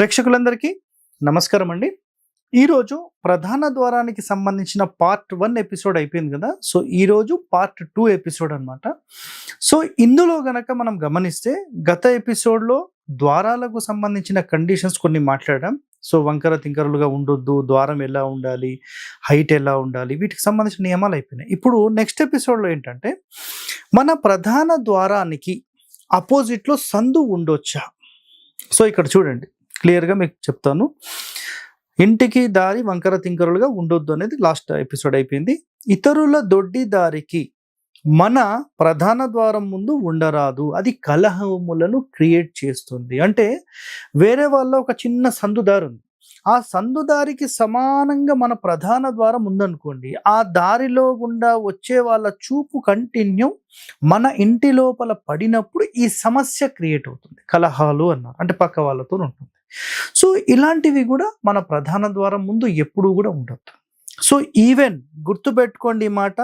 ప్రేక్షకులందరికీ నమస్కారం అండి. ఈరోజు ప్రధాన ద్వారానికి సంబంధించిన పార్ట్ 1 ఎపిసోడ్ అయిపోయింది కదా. సో ఈరోజు పార్ట్ 2 ఎపిసోడ్ అనమాట. సో ఇందులో గనక మనం గమనిస్తే గత ఎపిసోడ్లో ద్వారాలకు సంబంధించిన కండిషన్స్ కొన్ని మాట్లాడాం. సో వంకర తింకరలుగా ఉండొద్దు, ద్వారం ఎలా ఉండాలి, హైట్ ఎలా ఉండాలి, వీటికి సంబంధించిన నియమాలు అయిపోయినాయి. ఇప్పుడు నెక్స్ట్ ఎపిసోడ్లో ఏంటంటే మన ప్రధాన ద్వారానికి అపోజిట్లో సందు ఉండొచ్చా. సో ఇక్కడ చూడండి, క్లియర్గా మీకు చెప్తాను. ఇంటికి దారి వంకర తింకరులుగా ఉండొద్దు అనేది లాస్ట్ ఎపిసోడ్ అయిపోయింది. ఇతరుల దొడ్డి దారికి మన ప్రధాన ద్వారం ముందు ఉండరాదు, అది కలహములను క్రియేట్ చేస్తుంది. అంటే వేరే వాళ్ళ ఒక చిన్న సందుదారి ఉంది, ఆ సందుదారికి సమానంగా మన ప్రధాన ద్వారం ఉందనుకోండి, ఆ దారిలో గుండా వచ్చే వాళ్ళ చూపు కంటిన్యూ మన ఇంటి లోపల పడినప్పుడు ఈ సమస్య క్రియేట్ అవుతుంది. కలహాలు అన్నారు అంటే పక్క వాళ్ళతో ఉంటుంది. సో ఇలాంటివి కూడా మన ప్రధాన ద్వారం ముందు ఎప్పుడు కూడా ఉండొద్దు. సో ఈవెన్ గుర్తుపెట్టుకోండి ఈ మాట,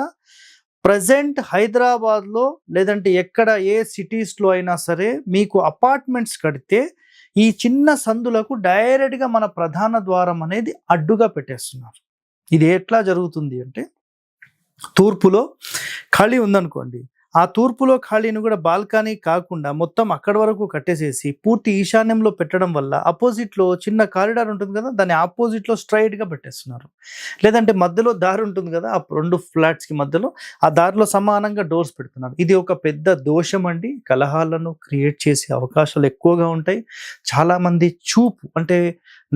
ప్రజెంట్ హైదరాబాద్లో లేదంటే ఎక్కడ ఏ సిటీస్లో అయినా సరే మీకు అపార్ట్మెంట్స్ కడితే ఈ చిన్న సందులకు డైరెక్ట్గా మన ప్రధాన ద్వారం అనేది అడ్డుగా పెట్టేస్తున్నారు. ఇది ఎట్లా జరుగుతుంది అంటే, తూర్పులో ఖాళీ ఉందనుకోండి, ఆ తూర్పులో ఖాళీని కూడా బాల్కనీ కాకుండా మొత్తం అక్కడి వరకు కట్టేసేసి పూర్తి ఈశాన్యంలో పెట్టడం వల్ల అపోజిట్లో చిన్న కారిడార్ ఉంటుంది కదా, దాని ఆపోజిట్లో స్ట్రైట్గా పెట్టేస్తున్నారు. లేదంటే మధ్యలో దారి ఉంటుంది కదా, ఆ రెండు ఫ్లాట్స్కి మధ్యలో ఆ దారిలో సమానంగా డోర్స్ పెడుతున్నారు. ఇది ఒక పెద్ద దోషం అండి. కలహాలను క్రియేట్ చేసే అవకాశాలు ఎక్కువగా ఉంటాయి. చాలామంది చూపు అంటే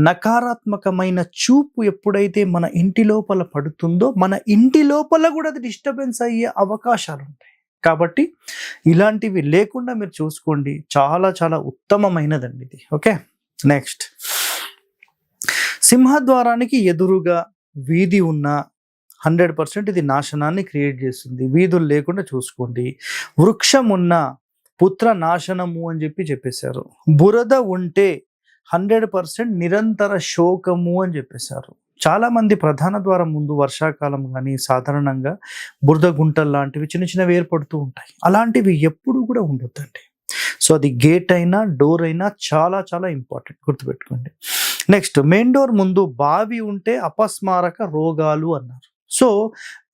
నకారాత్మకమైన చూపు ఎప్పుడైతే మన ఇంటి లోపల పడుతుందో మన ఇంటి లోపల కూడా అది డిస్టర్బెన్స్ అయ్యే అవకాశాలు ఉంటాయి. కాబట్టి ఇలాంటివి లేకుండా మీరు చూసుకోండి, చాలా చాలా ఉత్తమమైనదండి ఇది. ఓకే, నెక్స్ట్, సింహద్వారానికి ఎదురుగా వీధి ఉన్న 100% ఇది నాశనాన్ని క్రియేట్ చేస్తుంది. వీధులు లేకుండా చూసుకోండి. వృక్షం ఉన్న పుత్ర నాశనము అని చెప్పేశారు. బురద ఉంటే 100% నిరంతర శోకము అని చెప్పేశారు. చాలామంది ప్రధాన ద్వారం ముందు వర్షాకాలం కానీ సాధారణంగా బురద గుంటలు లాంటివి చిన్న చిన్నవి ఏర్పడుతూ ఉంటాయి. అలాంటివి ఎప్పుడు కూడా ఉండొద్దండి. సో అది గేట్ అయినా డోర్ అయినా చాలా చాలా ఇంపార్టెంట్, గుర్తుపెట్టుకోండి. నెక్స్ట్, మెయిన్ డోర్ ముందు బావి ఉంటే అపస్మారక రోగాలు అన్నారు. సో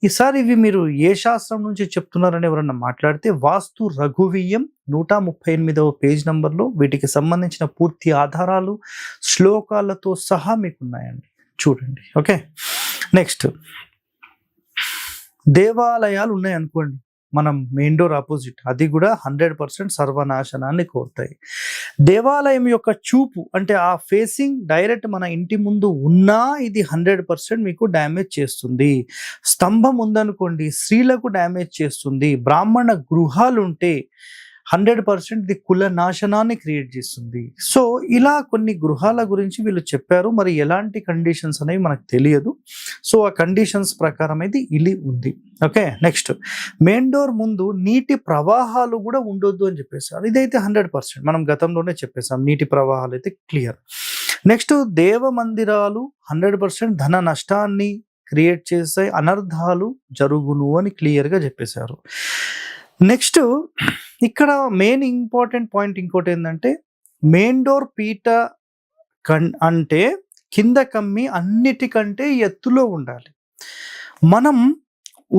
ఈసారి ఇవి మీరు ఏ శాస్త్రం నుంచి చెప్తున్నారని ఎవరన్నా మాట్లాడితే వాస్తు రఘువీయం 138వ పేజ్ నంబర్లో వీటికి సంబంధించిన పూర్తి ఆధారాలు శ్లోకాలతో సహా మీకు ఉన్నాయండి, చూడండి. ఓకే, నెక్స్ట్, దేవాలయాలు ఉన్నాయి అనుకోండి మనం మెయిన్ డోర్ ఆపోజిట్, అది కూడా 100% సర్వనాశనాన్ని కోరుతాయి. దేవాలయం యొక్క చూపు అంటే ఆ ఫేసింగ్ డైరెక్ట్ మన ఇంటి ముందు ఉన్నా ఇది 100% మీకు డ్యామేజ్ చేస్తుంది. స్తంభం ఉందనుకోండి, స్త్రీలకు డ్యామేజ్ చేస్తుంది. బ్రాహ్మణ గృహాలు ఉంటే 100% ఇది కుల నాశనాన్ని క్రియేట్ చేస్తుంది. సో ఇలా కొన్ని గృహాల గురించి వీళ్ళు చెప్పారు. మరి ఎలాంటి కండిషన్స్ అనేవి మనకు తెలియదు. సో ఆ కండిషన్స్ ప్రకారం అయితే ఇది ఉంది. ఓకే, నెక్స్ట్, మెయిన్ డోర్ ముందు నీటి ప్రవాహాలు కూడా ఉండొద్దు అని చెప్పేసారు. ఇదైతే 100% మనం గతంలోనే చెప్పేసాం, నీటి ప్రవాహాలు అయితే క్లియర్. నెక్స్ట్, దేవ మందిరాలు 100% ధన నష్టాన్ని క్రియేట్ చేస్తాయి, అనర్థాలు జరుగును అని క్లియర్గా చెప్పేశారు. నెక్స్ట్, ఇక్కడ మెయిన్ ఇంపార్టెంట్ పాయింట్ ఇంకోటి ఏంటంటే, మెయిన్ డోర్ పీట అంటే కింద కమ్మి అన్నిటికంటే ఎత్తులో ఉండాలి. మనం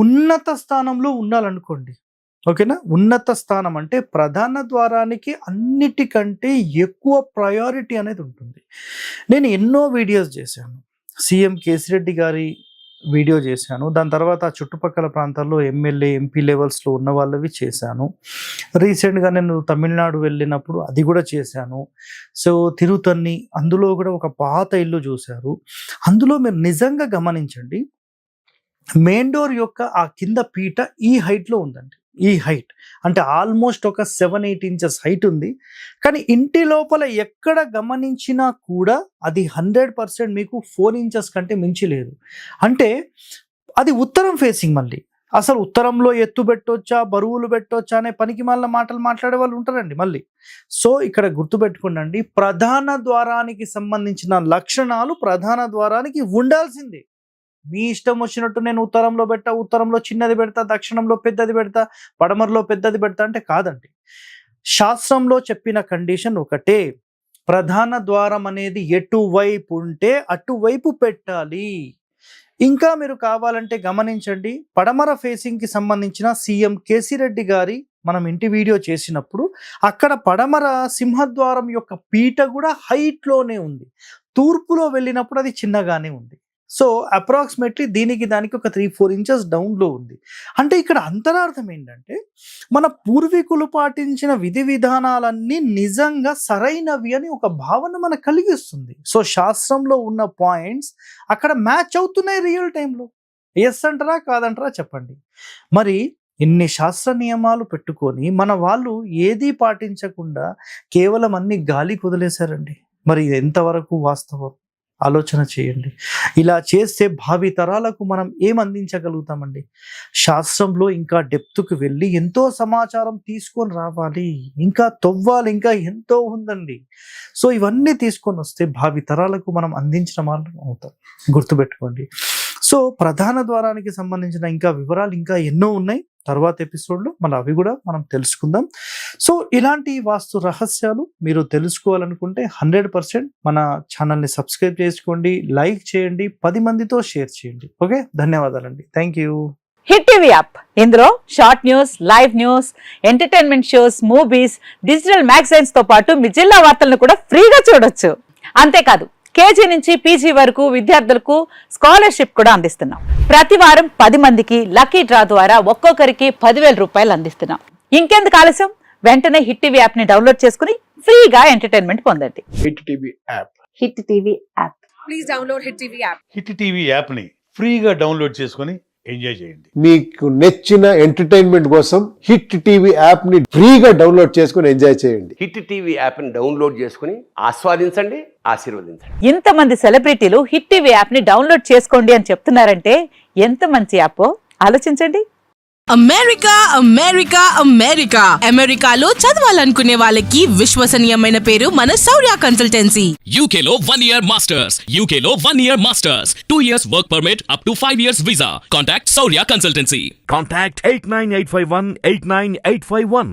ఉన్నత స్థానంలో ఉండాలనుకోండి, ఓకేనా. ఉన్నత స్థానం అంటే ప్రధాన ద్వారానికి అన్నిటికంటే ఎక్కువ ప్రయారిటీ అనేది ఉంటుంది. నేను ఎన్నో వీడియోస్ చేశాను, సీఎం కేసిరెడ్డి గారి వీడియో చేశాను, దాని తర్వాత చుట్టుపక్కల ప్రాంతాల్లో ఎమ్మెల్యే ఎంపీ లెవెల్స్లో ఉన్న వాళ్ళవి చేశాను. రీసెంట్గా నేను తమిళనాడు వెళ్ళినప్పుడు అది కూడా చేశాను. సో తిరుతన్ని, అందులో కూడా ఒక పాత ఇల్లు చూశారు. అందులో మీరు నిజంగా గమనించండి, మెయిన్ డోర్ యొక్క ఆ కింద పీట ఈ హైట్లో ఉందండి. ఈ హైట్ అంటే ఆల్మోస్ట్ ఒక 7-8 ఇంచెస్ హైట్ ఉంది. కానీ ఇంటి లోపల ఎక్కడ గమనించినా కూడా అది 100% మీకు 4 ఇంచెస్ కంటే మించి లేదు. అంటే అది ఉత్తరం ఫేసింగ్. మళ్ళీ అసలు ఉత్తరంలో ఎత్తు పెట్టొచ్చా, బరువులు పెట్టొచ్చా అనే పనికి మళ్ళీ మాటలు మాట్లాడే వాళ్ళు ఉంటారండి మళ్ళీ. సో ఇక్కడ గుర్తుపెట్టుకోండి, ప్రధాన ద్వారానికి సంబంధించిన లక్షణాలు ప్రధాన ద్వారానికి ఉండాల్సిందే. మీ ఇష్టం వచ్చినట్టు నేను ఉత్తరంలో పెడతా, ఉత్తరంలో చిన్నది పెడతా, దక్షిణంలో పెద్దది పెడతా, పడమరలో పెద్దది పెడతా అంటే కాదండి. శాస్త్రంలో చెప్పిన కండిషన్ ఒకటే, ప్రధాన ద్వారం అనేది ఎటువైపు ఉంటే అటువైపు పెట్టాలి. ఇంకా మీరు కావాలంటే గమనించండి, పడమర ఫేసింగ్కి సంబంధించిన సీఎం కేసీరెడ్డి గారి మనం ఇంటి వీడియో చేసినప్పుడు అక్కడ పడమర సింహద్వారం యొక్క పీట కూడా హైట్లోనే ఉంది. తూర్పులో వెళ్ళినప్పుడు అది చిన్నగానే ఉంది. సో అప్రాక్సిమేట్లీ దీనికి దానికి ఒక 3-4 ఇంచెస్ డౌన్లో ఉంది. అంటే ఇక్కడ అంతరార్థం ఏంటంటే మన పూర్వీకులు పాటించిన విధి విధానాలన్నీ నిజంగా సరైనవి అని ఒక భావన మనకు కలిగిస్తుంది. సో శాస్త్రంలో ఉన్న పాయింట్స్ అక్కడ మ్యాచ్ అవుతున్నాయి రియల్ టైంలో. ఎస్ అంటారా కాదంటారా చెప్పండి. మరి ఇన్ని శాస్త్ర నియమాలు పెట్టుకొని మన వాళ్ళు ఏదీ పాటించకుండా కేవలం అన్ని గాలి కుదిలేశారండి. మరి ఇది ఎంతవరకు వాస్తవం ఆలోచన చేయండి. ఇలా చేస్తే భావి తరాలకు మనం ఏం అందించగలుగుతామండి? శాస్త్రంలో ఇంకా డెప్త్కి వెళ్ళి ఎంతో సమాచారం తీసుకొని రావాలి, ఇంకా తవ్వాలి, ఇంకా ఎంతో ఉందండి. సో ఇవన్నీ తీసుకొని వస్తే భావి తరాలకు మనం అందించిన వాళ్ళు అవుతాం. గుర్తుపెట్టుకోండి. సో ప్రధాన ద్వారానికి సంబంధించిన ఇంకా వివరాలు ఇంకా ఎన్నో ఉన్నాయి. తర్వాత ఎపిసోడ్లో అవి కూడా మనం తెలుసుకుందాం. సో ఇలాంటి వాస్తు రహస్యాలు మీరు తెలుసుకోవాలనుకుంటే 100% మన ఛానల్ని సబ్స్క్రైబ్ చేసుకోండి, లైక్ చేయండి, 10 మందితో షేర్ చేయండి. ఓకే, ధన్యవాదాలండి. Thank you. Hit TV app, ఇందులో short news, live news, entertainment shows, movies, digital magazines తో పాటు మీ జిల్లా వార్తలను కూడా ఫ్రీగా చూడొచ్చు. అంతేకాదు కేజీ నుంచి పీజీ వరకు విద్యార్థులకు స్కాలర్షిప్ కూడా అందిస్తున్నాం. ప్రతి వారం 10 మందికి లక్కీ డ్రా ద్వారా ఒక్కొక్కరికి 10,000 రూపాయలు అందిస్తున్నాం. ఇంకెందుకు ఆలస్యం, వెంటనే హిట్ టీవీ యాప్ ని డౌన్లోడ్ చేసుకుని ఫ్రీగా ఎంటర్టైన్మెంట్ పొందండి. Hit TV app. Hit TV app. Please download hit TV app. Hit TV app ని ఫ్రీగా డౌన్లోడ్ చేసుకొని ఎంజాయ్ చేయండి. మీకు నచ్చిన ఎంటర్టైన్మెంట్ కోసం హిట్ టీవీ యాప్ ని ఫ్రీగా డౌన్లోడ్ చేసుకొని ఎంజాయ్ చేయండి. హిట్ టీవీ యాప్ ని డౌన్లోడ్ చేసుకుని ఆస్వాదించండి, ఆశీర్వదించండి. ఇంతమంది సెలబ్రిటీలు హిట్ టీవీ యాప్ ని డౌన్లోడ్ చేసుకోండి అని చెప్తున్నారంటే ఎంత మంచి యాప్ ఆలోచించండి. అమెరికా అమెరికా అమెరికా అమెరికాలో చదవాలనుకునే వాళ్ళకి విశ్వసనీయమైన పేరు మన శౌర్య కన్సల్టెన్సీ. UK లో 1 year masters. UK లో 1 year masters. 2 years work permit up to 5 years visa. Contact Saurya Consultancy. Contact 89851 89851.